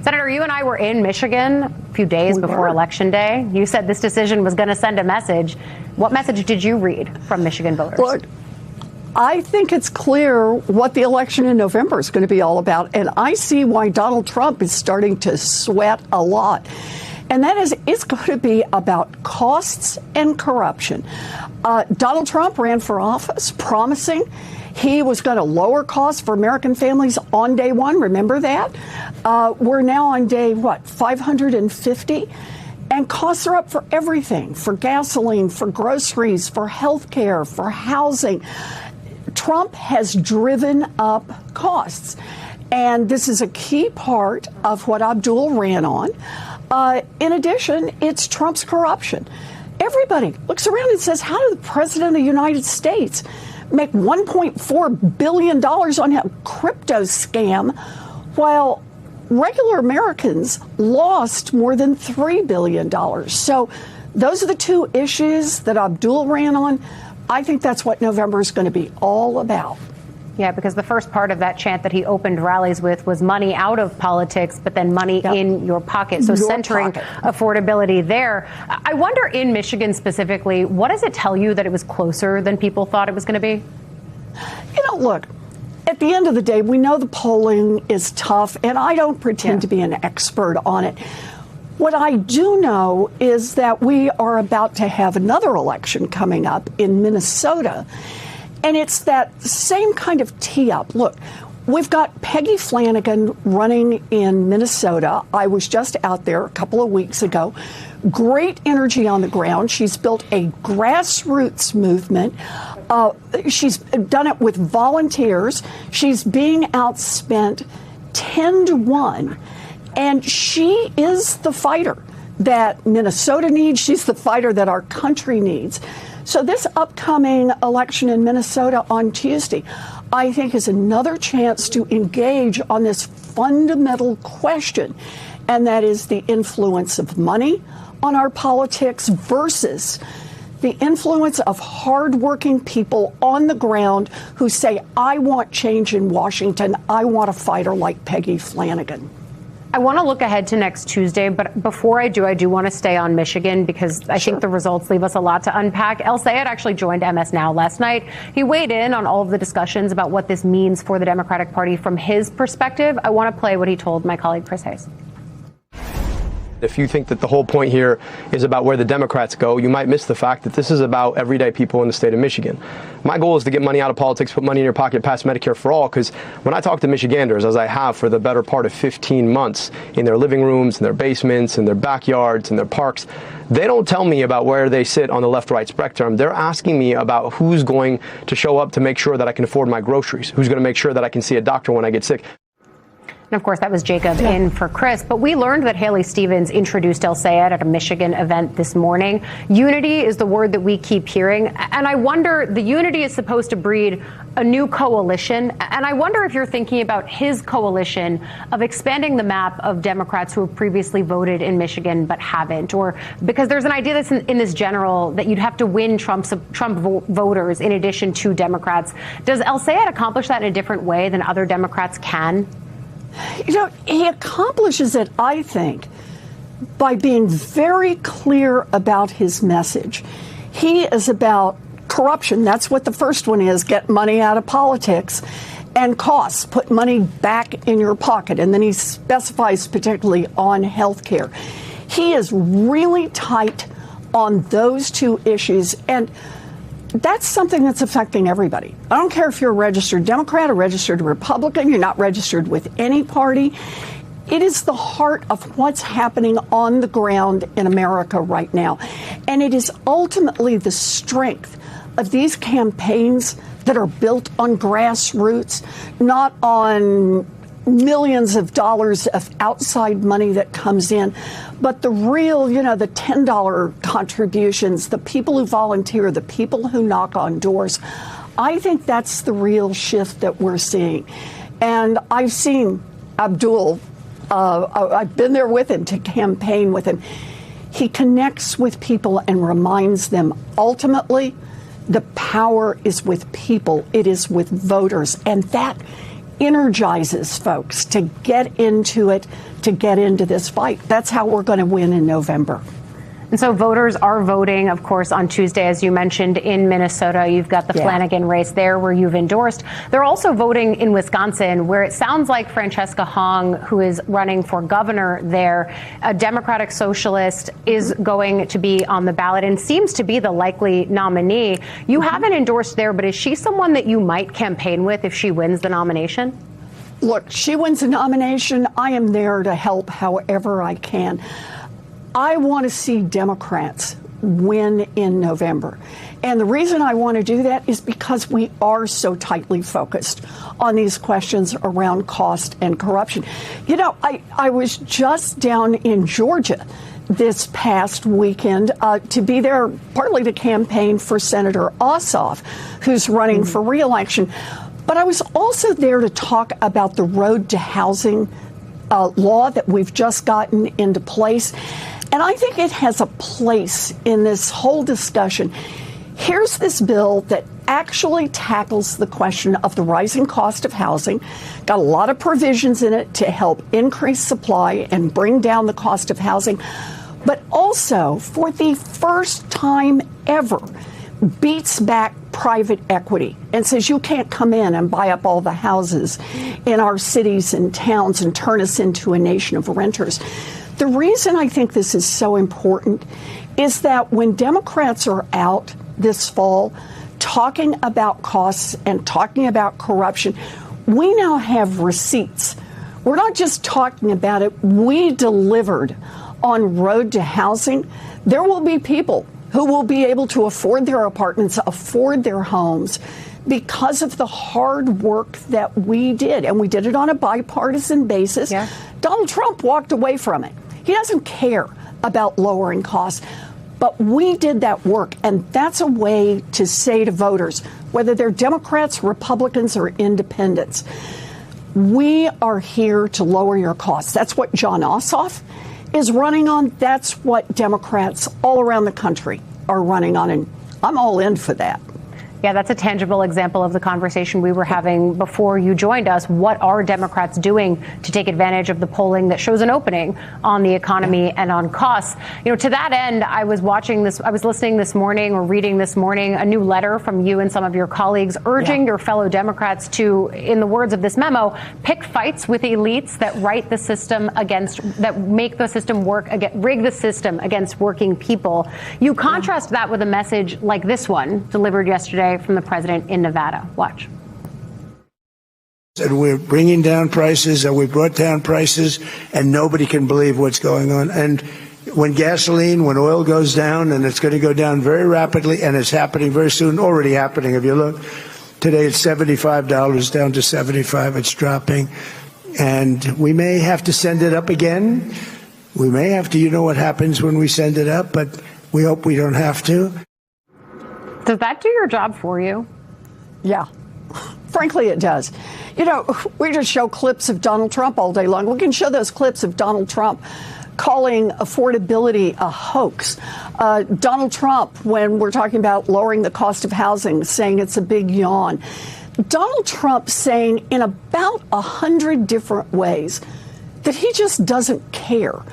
Senator, you and I were in Michigan a few days before Election Day. You said this decision was going to send a message. What message did you read from Michigan voters? Look, I think it's clear what the election in November is going to be all about. And I see why Donald Trump is starting to sweat a lot. And that is, it's going to be about costs and corruption. Donald Trump ran for office promising he was going to lower costs for American families on day one. Remember that? We're now on day, 550? And costs are up for everything, for gasoline, for groceries, for health care, for housing. Trump has driven up costs. And this is a key part of what Abdul ran on. In addition, it's Trump's corruption. Everybody looks around and says, how did the president of the United States make $1.4 billion on a crypto scam while regular Americans lost more than $3 billion? So those are the two issues that Abdul ran on. I think that's what November is going to be all about. Yeah, because the first part of that chant that he opened rallies with was money out of politics, but then money in your pocket. So centering affordability there. I wonder, in Michigan specifically, what does it tell you that it was closer than people thought it was going to be? Look, at the end of the day, we know the polling is tough, and I don't pretend to be an expert on it. What I do know is that we are about to have another election coming up in Minnesota. And it's that same kind of tee-up. Look, we've got Peggy Flanagan running in Minnesota. I was just out there a couple of weeks ago. Great energy on the ground. She's built a grassroots movement. She's done it with volunteers. She's being outspent 10-1. And she is the fighter that Minnesota needs. She's the fighter that our country needs. So this upcoming election in Minnesota on Tuesday, I think, is another chance to engage on this fundamental question, and that is the influence of money on our politics versus the influence of hardworking people on the ground who say, I want change in Washington. I want a fighter like Peggy Flanagan. I want to look ahead to next Tuesday, but before I do want to stay on Michigan because I think the results leave us a lot to unpack. El Sayed actually joined MS Now last night. He weighed in on all of the discussions about what this means for the Democratic Party from his perspective. I want to play what he told my colleague Chris Hayes. If you think that the whole point here is about where the Democrats go, you might miss the fact that this is about everyday people in the state of Michigan. My goal is to get money out of politics, put money in your pocket, pass Medicare for all, because when I talk to Michiganders, as I have for the better part of 15 months, in their living rooms, in their basements, in their backyards, in their parks, they don't tell me about where they sit on the left-right spectrum. They're asking me about who's going to show up to make sure that I can afford my groceries, who's going to make sure that I can see a doctor when I get sick. And of course, that was Jacob in for Chris. But we learned that Haley Stevens introduced El Sayed at a Michigan event this morning. Unity is the word that we keep hearing. And I wonder, the unity is supposed to breed a new coalition. And I wonder if you're thinking about his coalition of expanding the map of Democrats who have previously voted in Michigan but haven't. Or because there's an idea that's in this general that you'd have to win Trump voters in addition to Democrats. Does El Sayed accomplish that in a different way than other Democrats can? He accomplishes it, I think, by being very clear about his message. He is about corruption. That's what the first one is. Get money out of politics. And costs. Put money back in your pocket. And then he specifies particularly on health care. He is really tight on those two issues. And that's something that's affecting everybody. I don't care if you're a registered Democrat or registered Republican, you're not registered with any party. It is the heart of what's happening on the ground in America right now. And it is ultimately the strength of these campaigns that are built on grassroots, not on millions of dollars of outside money that comes in, but the real, the $10 contributions, the people who volunteer, the people who knock on doors. I think that's the real shift that we're seeing. And I've seen Abdul, I've been there with him to campaign with him. He connects with people and reminds them ultimately the power is with people. It is with voters. And that energizes folks to get into it, to get into this fight. That's how we're going to win in November. And so voters are voting, of course, on Tuesday, as you mentioned, in Minnesota. You've got the Flanagan race there where you've endorsed. They're also voting in Wisconsin, where it sounds like Francesca Hong, who is running for governor there, a Democratic socialist, is going to be on the ballot and seems to be the likely nominee. You haven't endorsed there, but is she someone that you might campaign with if she wins the nomination? Look, she wins the nomination. I am there to help however I can. I want to see Democrats win in November. And the reason I want to do that is because we are so tightly focused on these questions around cost and corruption. You know, I was just down in Georgia this past weekend to be there partly to campaign for Senator Ossoff, who's running for re-election. But I was also there to talk about the Road to Housing law that we've just gotten into place. And I think it has a place in this whole discussion. Here's this bill that actually tackles the question of the rising cost of housing, got a lot of provisions in it to help increase supply and bring down the cost of housing, but also, for the first time ever, beats back private equity and says you can't come in and buy up all the houses in our cities and towns and turn us into a nation of renters. The reason I think this is so important is that when Democrats are out this fall talking about costs and talking about corruption, we now have receipts. We're not just talking about it. We delivered on Road to Housing. There will be people who will be able to afford their apartments, afford their homes, because of the hard work that we did. And we did it on a bipartisan basis. Yeah. Donald Trump walked away from it. He doesn't care about lowering costs. But we did that work. And that's a way to say to voters, whether they're Democrats, Republicans, or independents, we are here to lower your costs. That's what Jon Ossoff is running on. That's what Democrats all around the country are running on. And I'm all in for that. Yeah, that's a tangible example of the conversation we were having before you joined us. What are Democrats doing to take advantage of the polling that shows an opening on the economy and on costs? You know, to that end, I was listening this morning or reading this morning a new letter from you and some of your colleagues urging your fellow Democrats to, in the words of this memo, pick fights with elites that make the system work, rig the system against working people. You contrast that with a message like this one delivered yesterday from the president in Nevada. Watch. And we're bringing down prices, and we brought down prices, and nobody can believe what's going on. And when oil goes down, and it's going to go down very rapidly, and it's happening very soon, already happening. If you look, today it's $75 down to 75. It's dropping. And we may have to send it up again. We may have to, you know what happens when we send it up, but we hope we don't have to. Does that do your job for you? Yeah, frankly, it does. You know, we just show clips of Donald Trump all day long. We can show those clips of Donald Trump calling affordability a hoax. Donald Trump, when we're talking about lowering the cost of housing, saying it's a big yawn. Donald Trump saying in about 100 different ways that he just doesn't care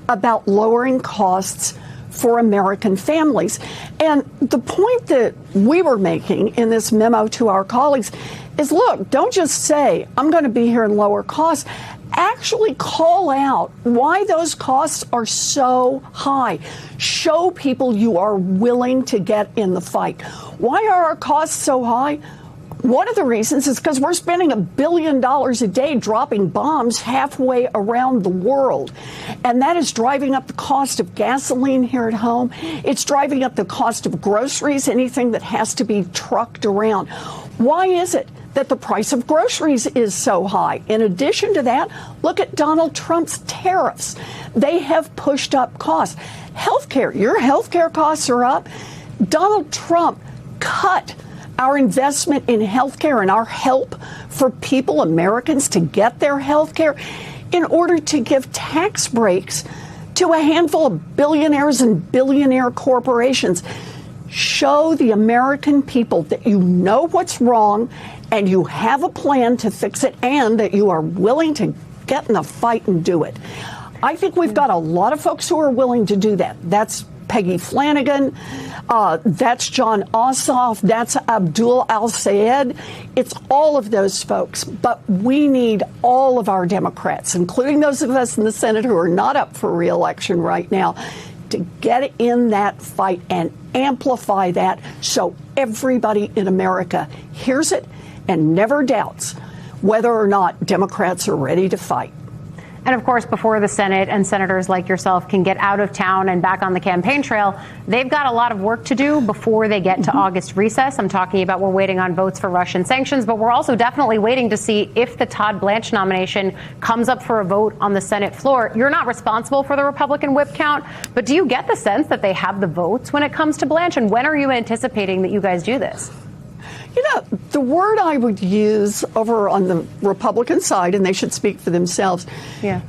about lowering costs for American families. And the point that we were making in this memo to our colleagues is, look, don't just say, I'm going to be here and lower costs. Actually call out why those costs are so high. Show people you are willing to get in the fight. Why are our costs so high? One of the reasons is because we're spending $1 billion a day dropping bombs halfway around the world. And that is driving up the cost of gasoline here at home. It's driving up the cost of groceries, anything that has to be trucked around. Why is it that the price of groceries is so high? In addition to that, look at Donald Trump's tariffs. They have pushed up costs. Healthcare, your healthcare costs are up. Donald Trump cut our investment in healthcare and our help for people, Americans, to get their healthcare in order to give tax breaks to a handful of billionaires and billionaire corporations. Show the American people that you know what's wrong and you have a plan to fix it and that you are willing to get in the fight and do it. I think we've got a lot of folks who are willing to do that. That's Peggy Flanagan, that's John Ossoff, that's Abdul Al-Sayed. It's all of those folks. But we need all of our Democrats, including those of us in the Senate who are not up for re-election right now, to get in that fight and amplify that so everybody in America hears it and never doubts whether or not Democrats are ready to fight. And of course, before the Senate and senators like yourself can get out of town and back on the campaign trail, they've got a lot of work to do before they get to August recess. I'm talking about we're waiting on votes for Russian sanctions, but we're also definitely waiting to see if the Todd Blanche nomination comes up for a vote on the Senate floor. You're not responsible for the Republican whip count, but do you get the sense that they have the votes when it comes to Blanche? And when are you anticipating that you guys do this? You know, the word I would use over on the Republican side, and they should speak for themselves,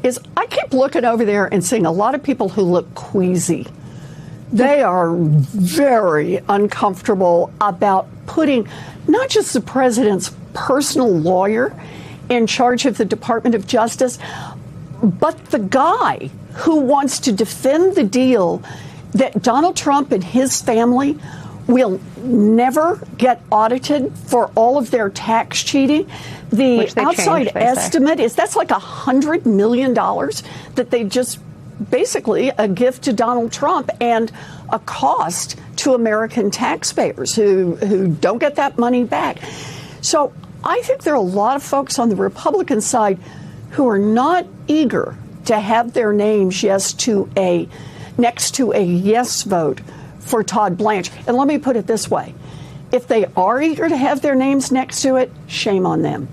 is I keep looking over there and seeing a lot of people who look queasy. They are very uncomfortable about putting not just the president's personal lawyer in charge of the Department of Justice, but the guy who wants to defend the deal that Donald Trump and his family will never get audited for all of their tax cheating. The outside estimate is that's like $100 million that they just basically a gift to Donald Trump and a cost to American taxpayers who don't get that money back. So I think there are a lot of folks on the Republican side who are not eager to have their names next to a yes vote for Todd Blanche. And let me put it this way. If they are eager to have their names next to it, shame on them.